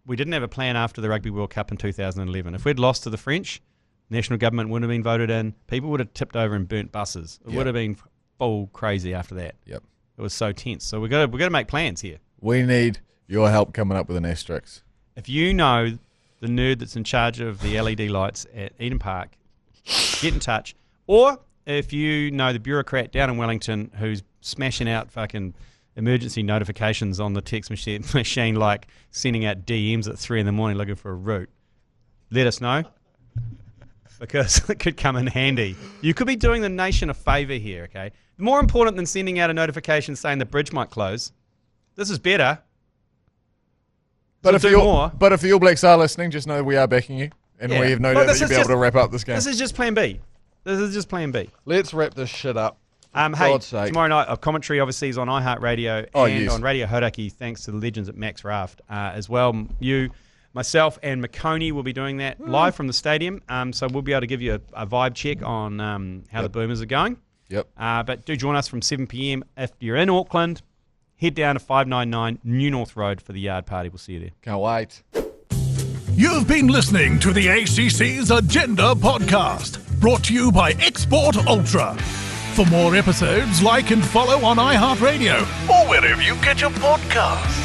we didn't have a plan after the Rugby World Cup in 2011. If we'd lost to the French, national government wouldn't have been voted in. People would have tipped over and burnt buses. It would have been full crazy after that. Yep. It was so tense. So we've got to make plans here. We need your help coming up with an asterisk. If you know the nerd that's in charge of the LED lights at Eden Park, get in touch. Or if you know the bureaucrat down in Wellington who's smashing out fucking emergency notifications on the text machine, like sending out DMs at 3 a.m. looking for a route, let us know, because it could come in handy. You could be doing the nation a favour here, okay? More important than sending out a notification saying the bridge might close. This is better. But if the All Blacks are listening, just know we are backing you, and we have no doubt that you'll be able to wrap up this game. This is just plan B. Let's wrap this shit up. Hey, tomorrow night, commentary obviously is on iHeartradio and on Radio Hodaki, thanks to the legends at Max Raft as well. You, myself, and McConey will be doing that live from the stadium, so we'll be able to give you a vibe check on how the Boomers are going. Yep. But do join us from 7 p.m. If you're in Auckland, head down to 599 New North Road for the yard party. We'll see you there. Can't wait. You've been listening to the ACC's Agenda podcast, brought to you by Export Ultra. For more episodes, like and follow on iHeartradio or wherever you get your podcasts.